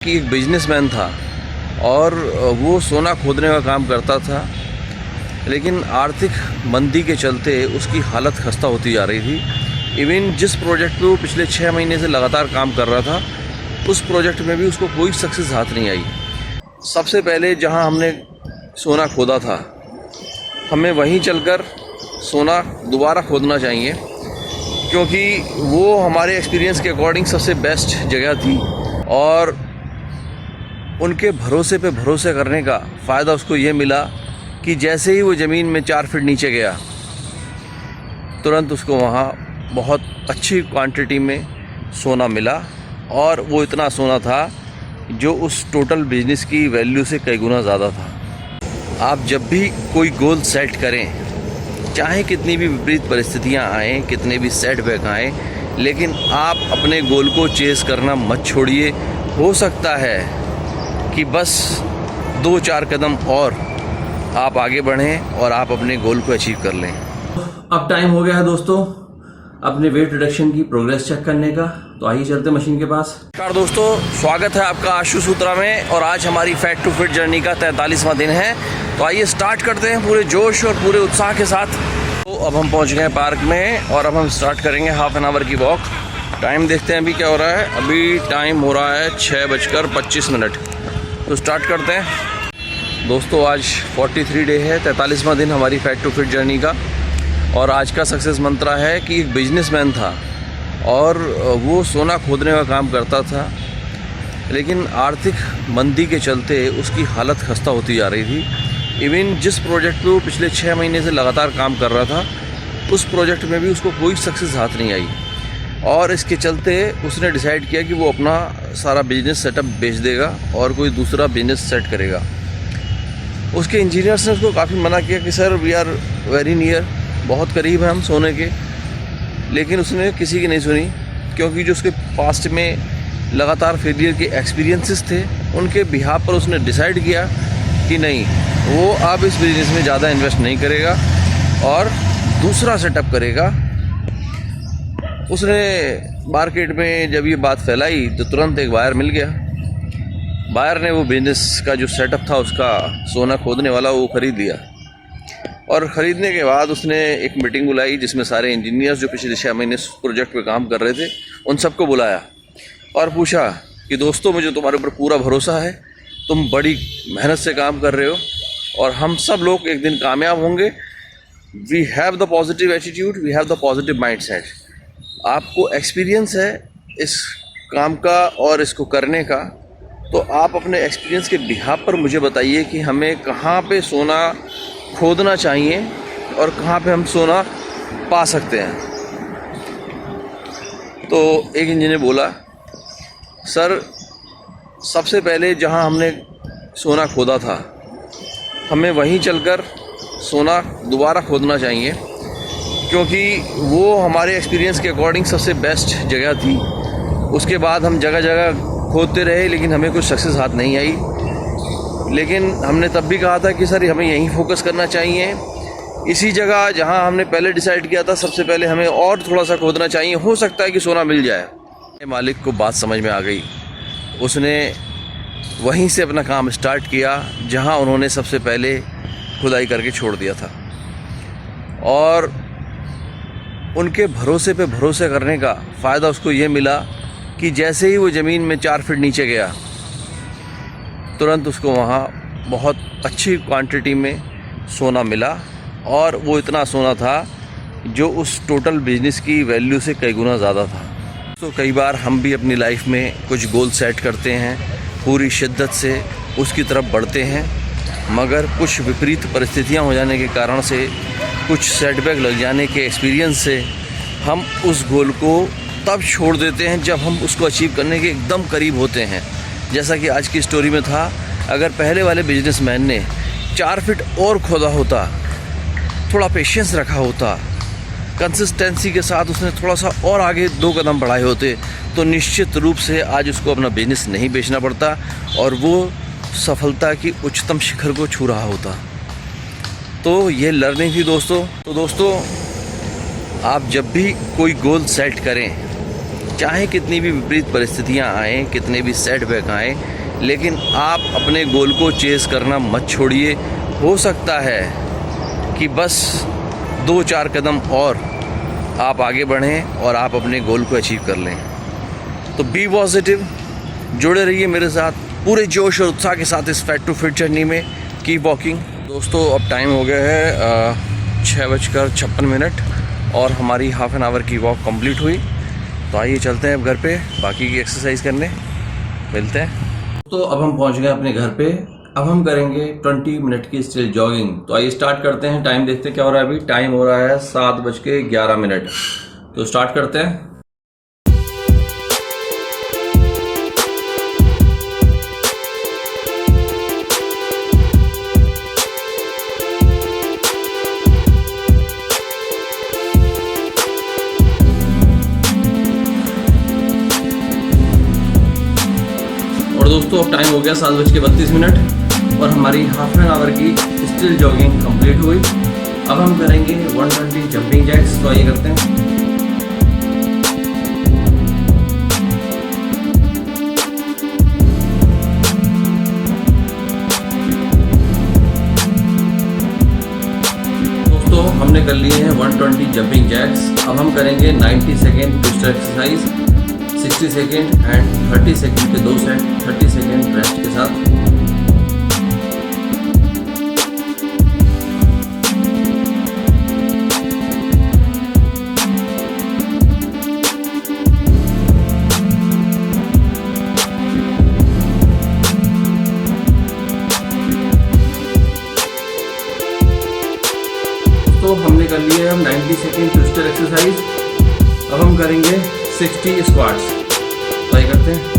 कि एक बिजनेसमैन था और वो सोना खोदने का काम करता था, लेकिन आर्थिक मंदी के चलते उसकी हालत खस्ता होती जा रही थी। इवन जिस प्रोजेक्ट पे वो पिछले 6 महीने से लगातार काम कर रहा था, उस प्रोजेक्ट में भी उसको कोई सक्सेस हाथ नहीं आई। सबसे पहले जहां हमने सोना खोदा था, हमें वहीं चलकर सोना दोबारा खोदना चाहिए, क्योंकि वो हमारे एक्सपीरियंस के अकॉर्डिंग सबसे बेस्ट जगह थी। और उनके भरोसे पे भरोसे करने का फ़ायदा उसको ये मिला कि जैसे ही वो ज़मीन में 4 फीट नीचे गया, तुरंत उसको वहाँ बहुत अच्छी क्वांटिटी में सोना मिला। और वो इतना सोना था जो उस टोटल बिजनेस की वैल्यू से कई गुना ज़्यादा था। आप जब भी कोई गोल सेट करें, चाहे कितनी भी विपरीत परिस्थितियाँ आएँ, कितने भी सेटबैक आएँ, लेकिन आप अपने गोल को चेज़ करना मत छोड़िए। हो सकता है कि बस 2-4 कदम और आप आगे बढ़ें और आप अपने गोल को अचीव कर लें। अब टाइम हो गया है दोस्तों अपने वेट रिडक्शन की प्रोग्रेस चेक करने का, तो आइए चलते मशीन के पास। नमस्कार दोस्तों, स्वागत है आपका आशु सूत्रा में। और आज हमारी फैट टू फिट जर्नी का 43वां दिन है, तो आइए स्टार्ट करते हैं पूरे जोश और पूरे उत्साह के साथ। तो अब हम पहुंच गए हैं पार्क में और अब हम स्टार्ट करेंगे हाफ एन आवर की वॉक। टाइम देखते हैं अभी क्या हो रहा है। अभी टाइम हो रहा है 6:25। तो स्टार्ट करते हैं दोस्तों। आज 43 डे है, 43वां दिन हमारी फैट टू फिट जर्नी का। और आज का सक्सेस मंत्रा है कि एक बिजनेसमैन था और वो सोना खोदने का काम करता था, लेकिन आर्थिक मंदी के चलते उसकी हालत खस्ता होती जा रही थी। इवन जिस प्रोजेक्ट पे वो पिछले 6 महीने से लगातार काम कर रहा था, उस प्रोजेक्ट में भी उसको कोई सक्सेस हाथ नहीं आई। और इसके चलते उसने डिसाइड किया कि वो अपना सारा बिजनेस सेटअप बेच देगा और कोई दूसरा बिजनेस सेट करेगा। उसके इंजीनियर्स ने उसको काफ़ी मना किया कि sir we are very near, बहुत करीब है हम सोने के, लेकिन उसने किसी की नहीं सुनी, क्योंकि जो उसके पास्ट में लगातार फेलियर के एक्सपीरियंसेस थे, उनके बिहाफ पर उसने डिसाइड किया कि नहीं, वो अब इस बिजनेस में ज़्यादा इन्वेस्ट नहीं करेगा और दूसरा सेटअप करेगा। उसने मार्केट में जब ये बात फैलाई तो तुरंत एक बायर मिल गया। बायर ने वो बिजनेस का जो सेटअप था उसका, सोना खोदने वाला, वो ख़रीद लिया। और ख़रीदने के बाद उसने एक मीटिंग बुलाई जिसमें सारे इंजीनियर्स जो पिछले 6 महीने प्रोजेक्ट पे काम कर रहे थे, उन सबको बुलाया और पूछा कि दोस्तों, मुझे तुम्हारे ऊपर पूरा भरोसा है, तुम बड़ी मेहनत से काम कर रहे हो और हम सब लोग एक दिन कामयाब होंगे। We have the positive attitude, we have the positive mindset. आपको एक्सपीरियंस है इस काम का और इसको करने का, तो आप अपने एक्सपीरियंस के बिहाफ पर मुझे बताइए कि हमें कहाँ पे सोना खोदना चाहिए और कहाँ पे हम सोना पा सकते हैं। तो एक इंजीनियर बोला, सर सबसे पहले जहाँ हमने सोना खोदा था, हमें वहीं चलकर सोना दोबारा खोदना चाहिए, क्योंकि वो हमारे एक्सपीरियंस के अकॉर्डिंग सबसे बेस्ट जगह थी। उसके बाद हम जगह जगह खोदते रहे, लेकिन हमें कुछ सक्सेस हाथ नहीं आई। लेकिन हमने तब भी कहा था कि सर हमें यहीं फोकस करना चाहिए, इसी जगह जहां हमने पहले डिसाइड किया था, सबसे पहले हमें और थोड़ा सा खोदना चाहिए, हो सकता है कि सोना मिल जाए। मालिक को बात समझ में आ गई। उसने वहीं से अपना काम स्टार्ट किया जहां उन्होंने सबसे पहले खुदाई करके छोड़ दिया था। और उनके भरोसे पे भरोसे करने का फ़ायदा उसको ये मिला कि जैसे ही वो ज़मीन में 4 फीट नीचे गया, तुरंत उसको वहाँ बहुत अच्छी क्वांटिटी में सोना मिला। और वो इतना सोना था जो उस टोटल बिजनेस की वैल्यू से कई गुना ज़्यादा था। तो कई बार हम भी अपनी लाइफ में कुछ गोल सेट करते हैं, पूरी शिद्दत से उसकी तरफ बढ़ते हैं, मगर कुछ विपरीत परिस्थितियाँ हो जाने के कारण से, कुछ सेटबैक लग जाने के एक्सपीरियंस से हम उस गोल को तब छोड़ देते हैं जब हम उसको अचीव करने के एकदम करीब होते हैं। जैसा कि आज की स्टोरी में था, अगर पहले वाले बिजनेसमैन ने 4 फीट और खोदा होता, थोड़ा पेशेंस रखा होता, कंसिस्टेंसी के साथ उसने थोड़ा सा और आगे 2 कदम बढ़ाए होते, तो निश्चित रूप से आज उसको अपना बिजनेस नहीं बेचना पड़ता और वो सफलता की उच्चतम शिखर को छू रहा होता। तो ये लर्निंग थी दोस्तों। तो दोस्तों, आप जब भी कोई गोल सेट करें, चाहे कितनी भी विपरीत परिस्थितियां आएँ, कितने भी सेटबैक आएँ, लेकिन आप अपने गोल को चेस करना मत छोड़िए। हो सकता है कि बस 2-4 कदम और आप आगे बढ़ें और आप अपने गोल को अचीव कर लें। तो बी पॉजिटिव, जुड़े रहिए मेरे साथ पूरे जोश और उत्साह के साथ इस फैट टू फिट जर्नी में। Keep walking. दोस्तों अब टाइम हो गया है 6:56 और हमारी हाफ एन आवर की वॉक कंप्लीट हुई। तो आइए चलते हैं अब घर पे बाकी की एक्सरसाइज करने, मिलते हैं। तो अब हम पहुंच गए अपने घर पे। अब हम करेंगे 20 मिनट की स्टिल जॉगिंग। तो आइए स्टार्ट करते हैं। टाइम देखते हैं क्या हो रहा है। अभी टाइम हो रहा है 7:11। तो स्टार्ट करते हैं। और दोस्तों अब टाइम हो गया 7:32 और हमारी हाफ एन आवर की स्टिल जॉगिंग कंप्लीट हुई। अब हम करेंगे 120 जंपिंग जैक्स। तो आइए करते हैं। दोस्तों हमने कर लिए हैं 120 जंपिंग जैक्स। अब हम करेंगे 90 second twister exercise, 60 second and 30 second के 2 सेट, 30 सेकेंड रेस्ट के साथ। तो हमने कर लिए हम 90 सेकेंड ट्विस्टर एक्सरसाइज। अब हम करेंगे 60 स्क्वाट्स। ट्राई करते हैं।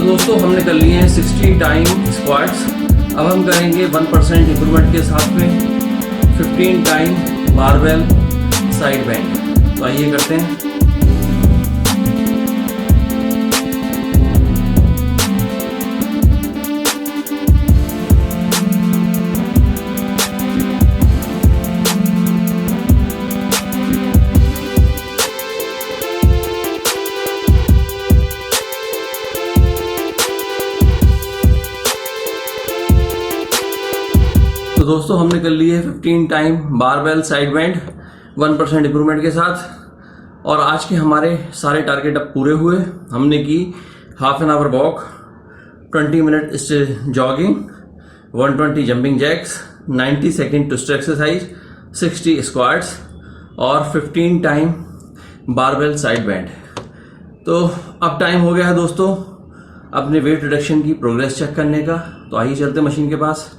दोस्तों हमने कर लिए हैं 60 टाइम स्क्वाट्स। अब हम करेंगे 1% इंप्रूवमेंट के साथ में 15 टाइम बारबेल साइड बेंड। तो आइए करते हैं। तो दोस्तों हमने कर लिए 15 time barbell side bend 1% improvement के साथ। और आज के हमारे सारे टारगेट अब पूरे हुए। हमने की half an hour walk, 20 minute jogging, 120 jumping jacks, 90 second twister exercise, 60 squats और 15 टाइम बारबेल साइड बेंड। तो अब टाइम हो गया है दोस्तों अपने वेट रिडक्शन की प्रोग्रेस चेक करने का। तो आइए चलते मशीन के पास।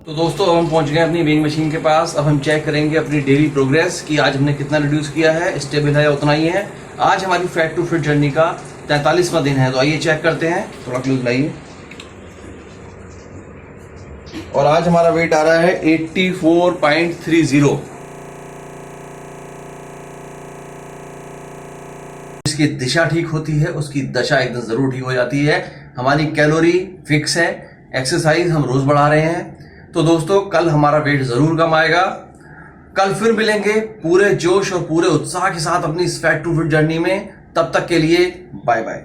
तो दोस्तों अब हम पहुंच गए अपनी वेइंग मशीन के पास। अब हम चेक करेंगे अपनी डेली प्रोग्रेस कि आज हमने कितना रिड्यूस किया है, स्टेबल है या उतना ही है। आज हमारी फैट टू फिट जर्नी का 43वां दिन है। तो आइए चेक करते हैं। थोड़ा क्लोज लाइए। और आज हमारा वेट आ रहा है 84.30। जिसकी दिशा ठीक होती है उसकी दशा एकदम जरूर ठीक हो जाती है। हमारी कैलोरी फिक्स है, एक्सरसाइज हम रोज बढ़ा रहे हैं। तो दोस्तों कल हमारा वेट जरूर कम आएगा। कल फिर मिलेंगे पूरे जोश और पूरे उत्साह के साथ अपनी इस फैट टू फिट जर्नी में। तब तक के लिए बाय बाय।